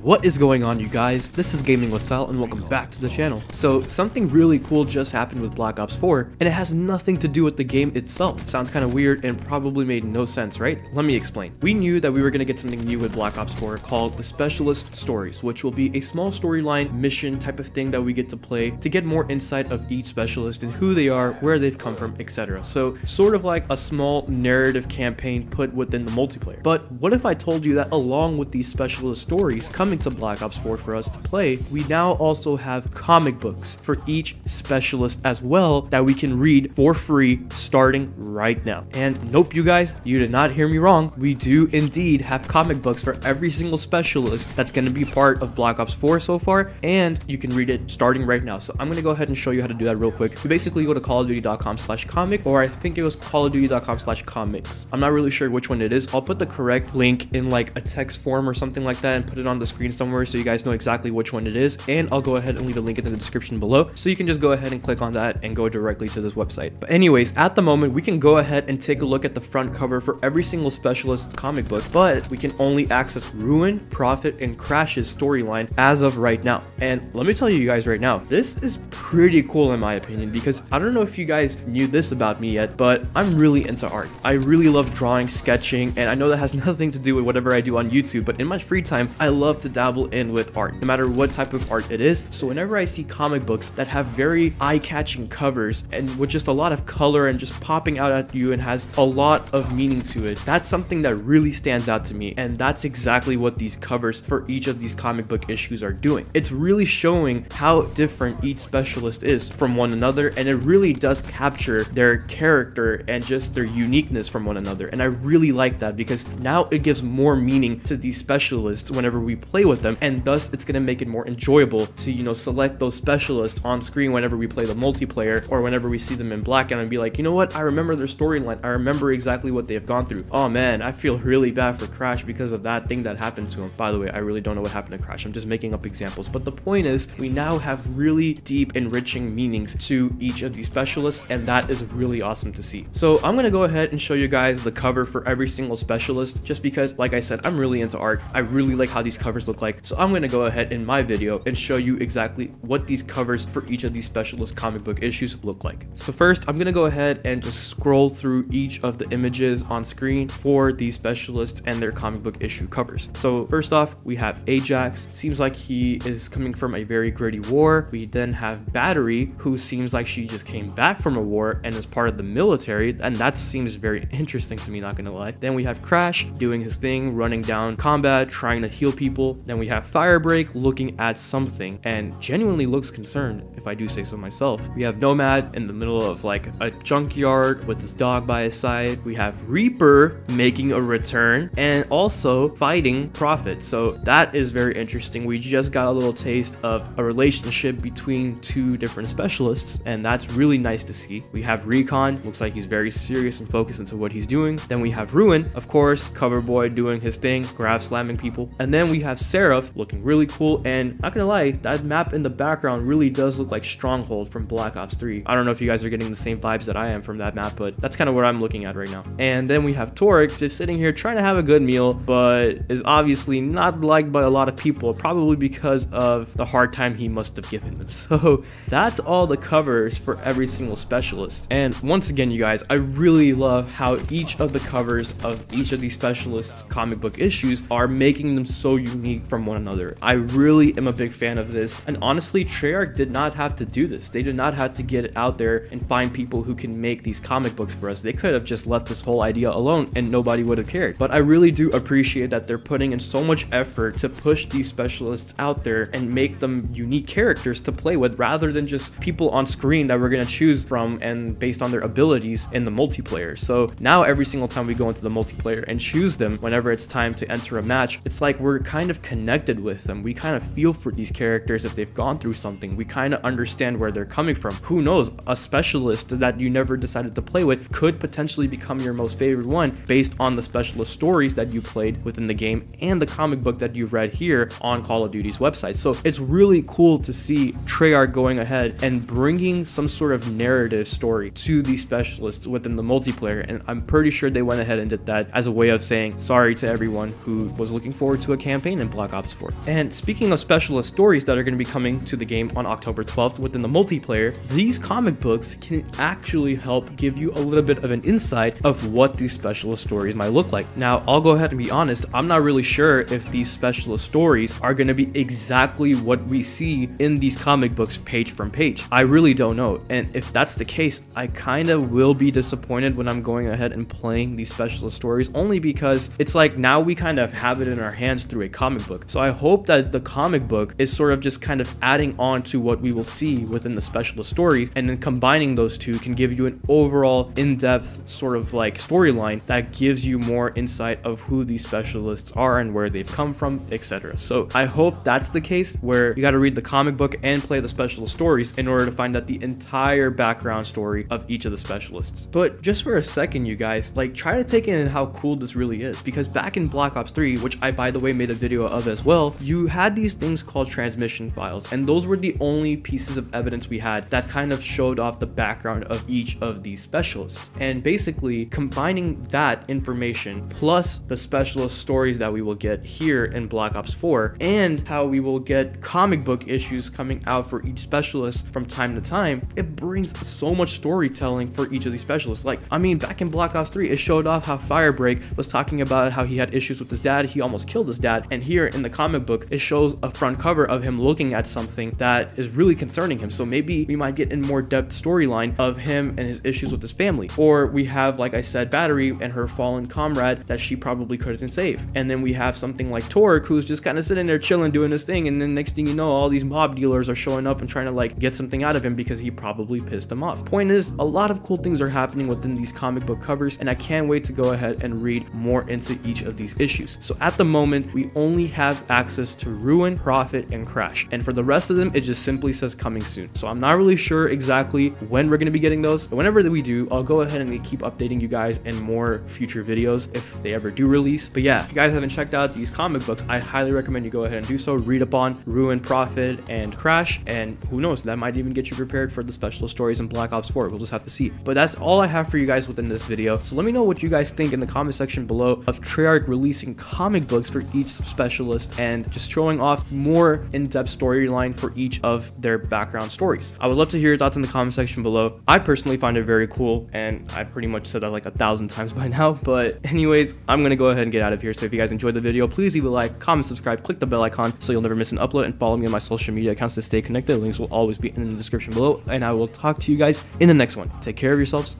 What is going on, you guys? This is Gaming with Sal and welcome back to the channel. So something really cool just happened with Black Ops 4 and it has nothing to do with the game itself. Sounds kind of weird and probably made no sense, right? Let me explain. We knew that we were going to get something new with Black Ops 4 called the Specialist Stories, which will be a small storyline mission type of thing that we get to play to get more insight of each specialist and who they are, where they've come from, etc. So sort of like a small narrative campaign put within the multiplayer. But what if I told you that along with these specialist stories coming to Black Ops 4 for us to play, we now also have comic books for each specialist as well that we can read for free starting right now. And nope, you guys, you did not hear me wrong. We do indeed have comic books for every single specialist that's going to be part of Black Ops 4 so far, and you can read it starting right now. So I'm going to go ahead and show you how to do that real quick. You basically go to callofduty.com/comic, or I think it was callofduty.com/comics. I'm not really sure which one it is. I'll put the correct link in like a text form or something like that and put it on the screen somewhere so you guys know exactly which one it is, and I'll go ahead and leave a link in the description below so you can just go ahead and click on that and go directly to this website. But anyways, at the moment we can go ahead and take a look at the front cover for every single specialist's comic book, but we can only access Ruin, Prophet, and Crash's storyline as of right now. And let me tell you guys right now, this is pretty cool in my opinion, because I don't know if you guys knew this about me yet, but I'm really into art. I really love drawing, sketching, and I know that has nothing to do with whatever I do on YouTube, but in my free time I love to dabble in with art, no matter what type of art it is. So whenever I see comic books that have very eye-catching covers and with just a lot of color and just popping out at you and has a lot of meaning to it, that's something that really stands out to me, and that's exactly what these covers for each of these comic book issues are doing. It's really showing how different each specialist is from one another, and it really does capture their character and just their uniqueness from one another. And I really like that, because now it gives more meaning to these specialists whenever we play with them, and thus it's going to make it more enjoyable to, you know, select those specialists on screen whenever we play the multiplayer, or whenever we see them in Blackout and be like, you know what, I remember their storyline, I remember exactly what they've gone through. Oh man, I feel really bad for Crash because of that thing that happened to him. By the way, I really don't know what happened to Crash, I'm just making up examples, but the point is we now have really deep, enriching meanings to each of these specialists, and that is really awesome to see. So I'm going to go ahead and show you guys the cover for every single specialist, just because, like I said, I'm really into art. I really like how these covers look like, so I'm going to go ahead in my video and show you exactly what these covers for each of these specialist comic book issues look like. So first, I'm going to go ahead and just scroll through each of the images on screen for these specialists and their comic book issue covers. So first off, we have Ajax. Seems like he is coming from a very gritty war. We then have Battery, who seems like she just came back from a war and is part of the military, and that seems very interesting to me, not gonna lie. Then we have Crash doing his thing, running down combat, trying to heal people. Then we have Firebreak looking at something and genuinely looks concerned, if I do say so myself. We have Nomad in the middle of like a junkyard with his dog by his side. We have Reaper making a return and also fighting Prophet. So that is very interesting. We just got a little taste of a relationship between two different specialists, and that's really nice to see. We have Recon, looks like he's very serious and focused into what he's doing. Then we have Ruin, of course, cover boy doing his thing, grab slamming people. And then we have Seraph looking really cool, and not gonna lie, that map in the background really does look like Stronghold from Black Ops 3. I don't know if you guys are getting the same vibes that I am from that map, but that's kind of what I'm looking at right now. And then we have Torek just sitting here trying to have a good meal, but is obviously not liked by a lot of people, probably because of the hard time he must have given them. So that's all the covers for every single specialist. And once again, you guys, I really love how each of the covers of each of these specialists comic book issues are making them so unique from one another. I really am a big fan of this, and honestly, Treyarch did not have to do this. They did not have to get it out there and find people who can make these comic books for us. They could have just left this whole idea alone and nobody would have cared. But I really do appreciate that they're putting in so much effort to push these specialists out there and make them unique characters to play with, rather than just people on screen that we're going to choose from and based on their abilities in the multiplayer. So now every single time we go into the multiplayer and choose them whenever it's time to enter a match, it's like we're kind of connected with them. We kind of feel for these characters if they've gone through something. We kind of understand where they're coming from. Who knows, a specialist that you never decided to play with could potentially become your most favorite one based on the specialist stories that you played within the game and the comic book that you've read here on Call of Duty's website. So it's really cool to see Treyarch going ahead and bringing some sort of narrative story to these specialists within the multiplayer, and I'm pretty sure they went ahead and did that as a way of saying sorry to everyone who was looking forward to a campaign in Black Ops 4. And speaking of specialist stories that are going to be coming to the game on October 12th within the multiplayer, these comic books can actually help give you a little bit of an insight of what these specialist stories might look like. Now, I'll go ahead and be honest, I'm not really sure if these specialist stories are going to be exactly what we see in these comic books page from page. I really don't know, and if that's the case, I kind of will be disappointed when I'm going ahead and playing these specialist stories, only because it's like now we kind of have it in our hands through a comic book. So I hope that the comic book is sort of just kind of adding on to what we will see within the specialist story, and then combining those two can give you an overall in-depth sort of like storyline that gives you more insight of who these specialists are and where they've come from, etc. So I hope that's the case, where you got to read the comic book and play the specialist stories in order to find out the entire background story of each of the specialists. But just for a second, you guys, like, try to take in how cool this really is, because back in Black Ops 3, which I by the way made a video of as well, you had these things called transmission files, and those were the only pieces of evidence we had that kind of showed off the background of each of these specialists. And basically combining that information plus the specialist stories that we will get here in Black Ops 4, and how we will get comic book issues coming out for each specialist from time to time, it brings so much storytelling for each of these specialists. Like, I mean, back in Black Ops 3, it showed off how Firebreak was talking about how he had issues with his dad, he almost killed his dad, and here in the comic book, it shows a front cover of him looking at something that is really concerning him. So maybe we might get in more depth storyline of him and his issues with his family. Or we have, like I said, Battery and her fallen comrade that she probably couldn't save. And then we have something like Torque, who's just kind of sitting there chilling, doing his thing, and then next thing you know, all these mob dealers are showing up and trying to like get something out of him because he probably pissed him off. Point is, a lot of cool things are happening within these comic book covers, and I can't wait to go ahead and read more into each of these issues. So at the moment, we only have access to Ruin, Prophet, and Crash, and for the rest of them, it just simply says coming soon. So I'm not really sure exactly when we're going to be getting those, but whenever that we do, I'll go ahead and keep updating you guys in more future videos if they ever do release. But yeah, if you guys haven't checked out these comic books, I highly recommend you go ahead and do so. Read up on Ruin, Prophet, and Crash, and who knows, that might even get you prepared for the specialist stories in Black Ops 4. We'll just have to see. But that's all I have for you guys within this video. So let me know what you guys think in the comment section below of Treyarch releasing comic books for each specialist and just showing off more in-depth storyline for each of their background stories. I would love to hear your thoughts in the comment section below. I personally find it very cool, and I pretty much said that like 1,000 times by now. But anyways, I'm gonna go ahead and get out of here. So if you guys enjoyed the video, please leave a like, comment, subscribe, click the bell icon so you'll never miss an upload, and follow me on my social media accounts to stay connected. Links will always be in the description below, and I will talk to you guys in the next one. Take care of yourselves,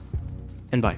and bye.